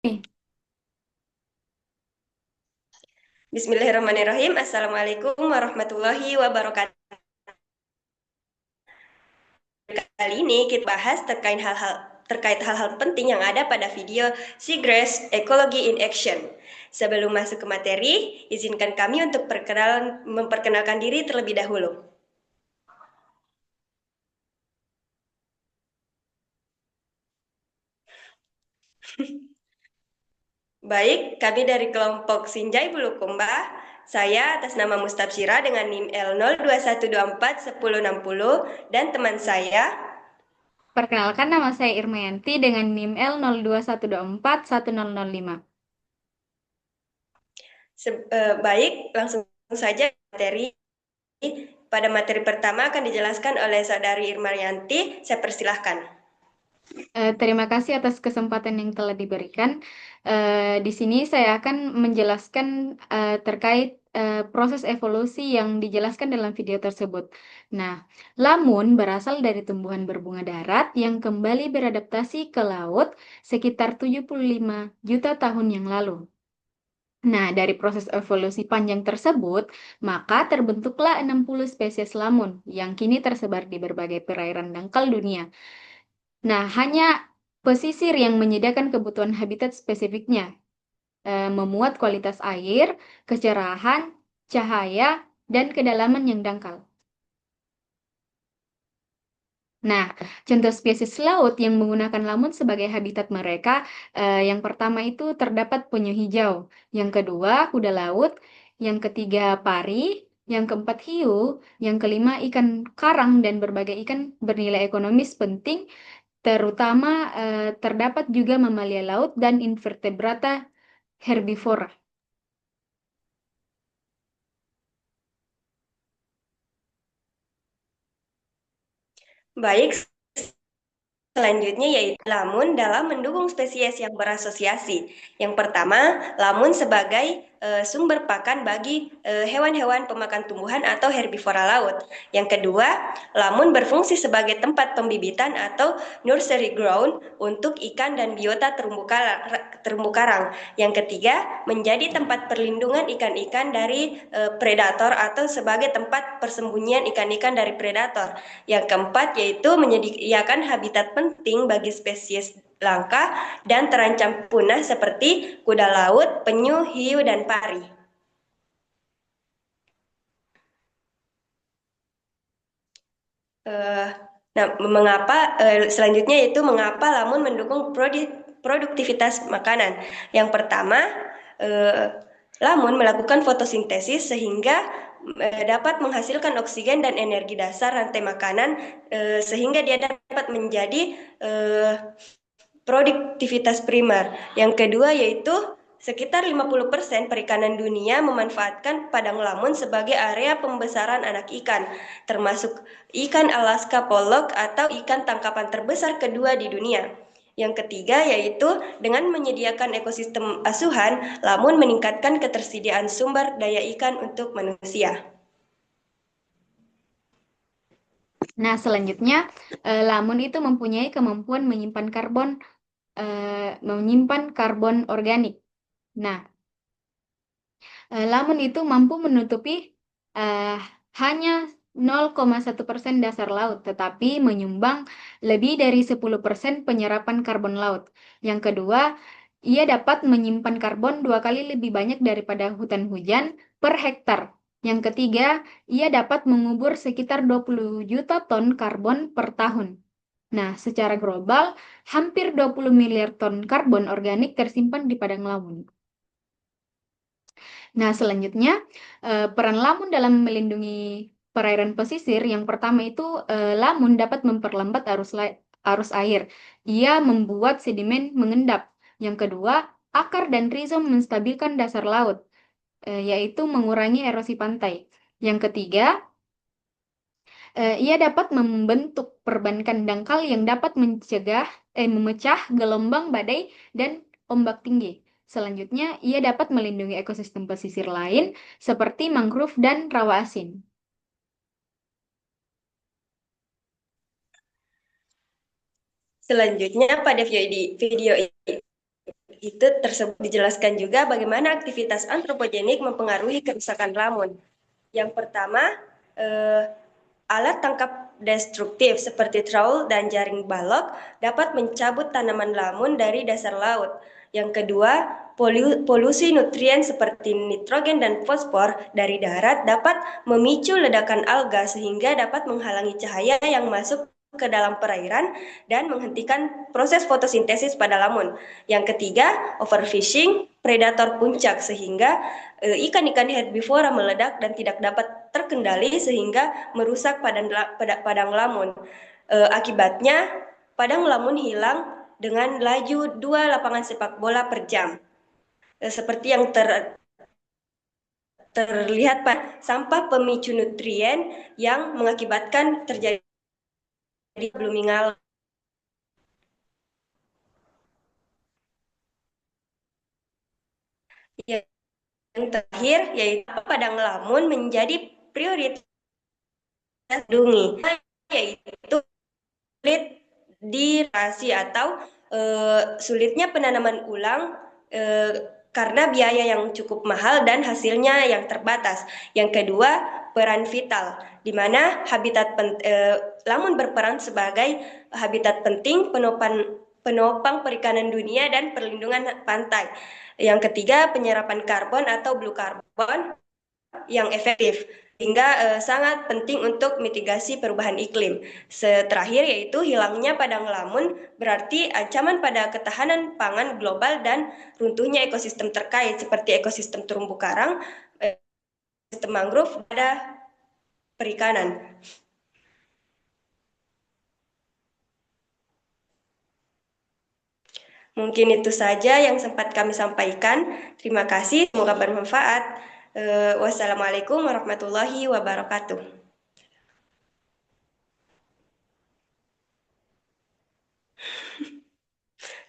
Nih, Bismillahirrahmanirrahim. Assalamualaikum warahmatullahi wabarakatuh. Kali ini kita bahas terkait hal-hal penting yang ada pada video Seagrass Ecology in Action. Sebelum masuk ke materi, izinkan kami untuk memperkenalkan diri terlebih dahulu. Baik, kami dari kelompok Sinjai Bulukumba. Saya atas nama Mustabsyira dengan NIM L01241060 dan teman saya. perkenalkan nama saya Irmayanti dengan NIM L0212410005. Baik, langsung saja materi. Pada materi pertama akan dijelaskan oleh Saudari Irmayanti. Saya persilahkan. Terima kasih atas kesempatan yang telah diberikan. Di sini saya akan menjelaskan terkait proses evolusi yang dijelaskan dalam video tersebut. Nah, lamun berasal dari tumbuhan berbunga darat yang kembali beradaptasi ke laut sekitar 75 juta tahun yang lalu. Nah, dari proses evolusi panjang tersebut, maka terbentuklah 60 spesies lamun yang kini tersebar di berbagai perairan dangkal dunia. Nah, hanya pesisir yang menyediakan kebutuhan habitat spesifiknya, memuat kualitas air, kecerahan, cahaya, dan kedalaman yang dangkal. Nah, contoh spesies laut yang menggunakan lamun sebagai habitat mereka, yang pertama itu terdapat penyu hijau, yang kedua kuda laut, yang ketiga pari, yang keempat hiu, yang kelima ikan karang dan berbagai ikan bernilai ekonomis penting, terutama terdapat juga mamalia laut dan invertebrata herbivora. Baik, selanjutnya yaitu lamun dalam mendukung spesies yang berasosiasi. Yang pertama, lamun sebagai sumber pakan bagi hewan-hewan pemakan tumbuhan atau herbivora laut. Yang kedua, lamun berfungsi sebagai tempat pembibitan atau nursery ground untuk ikan dan biota terumbu karang. Yang ketiga, menjadi tempat perlindungan ikan-ikan dari predator atau sebagai tempat persembunyian ikan-ikan dari predator. Yang keempat yaitu menyediakan habitat penting bagi spesies langka dan terancam punah seperti kuda laut, penyu, hiu, dan pari. Eh, nah, selanjutnya yaitu mengapa lamun mendukung produktivitas makanan. Yang pertama, eh, lamun melakukan fotosintesis sehingga dapat menghasilkan oksigen dan energi dasar rantai makanan, sehingga dia dapat menjadi eh, produktivitas primer. Yang kedua yaitu sekitar 50% perikanan dunia memanfaatkan padang lamun sebagai area pembesaran anak ikan, termasuk ikan Alaska pollock atau ikan tangkapan terbesar kedua di dunia. Yang ketiga yaitu dengan menyediakan ekosistem asuhan, lamun meningkatkan ketersediaan sumber daya ikan untuk manusia. Nah, selanjutnya, lamun itu mempunyai kemampuan menyimpan karbon organik. Nah, lamun itu mampu menutupi eh, hanya 0,1% dasar laut, tetapi menyumbang lebih dari 10% penyerapan karbon laut. Yang kedua, ia dapat menyimpan karbon 2 kali lebih banyak daripada hutan hujan per hektar. Yang ketiga, ia dapat mengubur sekitar 20 juta ton karbon per tahun. Nah, secara global, hampir 20 miliar ton karbon organik tersimpan di padang lamun. Nah, selanjutnya, peran lamun dalam melindungi perairan pesisir, yang pertama itu lamun dapat memperlambat arus air. Ia membuat sedimen mengendap. Yang kedua, akar dan rizom menstabilkan dasar laut, yaitu mengurangi erosi pantai. Yang ketiga, ia dapat membentuk perbankan dangkal yang dapat memecah gelombang badai dan ombak tinggi. Selanjutnya, ia dapat melindungi ekosistem pesisir lain seperti mangrove dan rawa asin. Selanjutnya pada video itu tersebut dijelaskan juga bagaimana aktivitas antropogenik mempengaruhi kerusakan lamun. Yang pertama, eh, alat tangkap destruktif seperti trawl dan jaring balok dapat mencabut tanaman lamun dari dasar laut. Yang kedua, polusi nutrien seperti nitrogen dan fosfor dari darat dapat memicu ledakan alga sehingga dapat menghalangi cahaya yang masuk ke dalam perairan dan menghentikan proses fotosintesis pada lamun. Yang ketiga, overfishing predator puncak sehingga ikan-ikan herbivora meledak dan tidak dapat terkendali sehingga merusak padang lamun. Akibatnya, padang lamun hilang dengan laju 2 lapangan sepak bola per jam. Seperti yang terlihat pada sampah pemicu nutrien yang mengakibatkan terjadi blooming alga. Yang terakhir yaitu padang lamun menjadi prioritas dilindungi, yaitu sulit dirasi atau sulitnya penanaman ulang karena biaya yang cukup mahal dan hasilnya yang terbatas. Yang kedua, peran vital, di mana lamun berperan sebagai habitat penting penopang perikanan dunia dan perlindungan pantai. Yang ketiga, penyerapan karbon atau blue carbon yang efektif sehingga sangat penting untuk mitigasi perubahan iklim. Terakhir yaitu hilangnya padang lamun berarti ancaman pada ketahanan pangan global dan runtuhnya ekosistem terkait seperti ekosistem terumbu karang, ekosistem mangrove, pada perikanan. Mungkin itu saja yang sempat kami sampaikan. Terima kasih, semoga bermanfaat. Wassalamualaikum warahmatullahi wabarakatuh.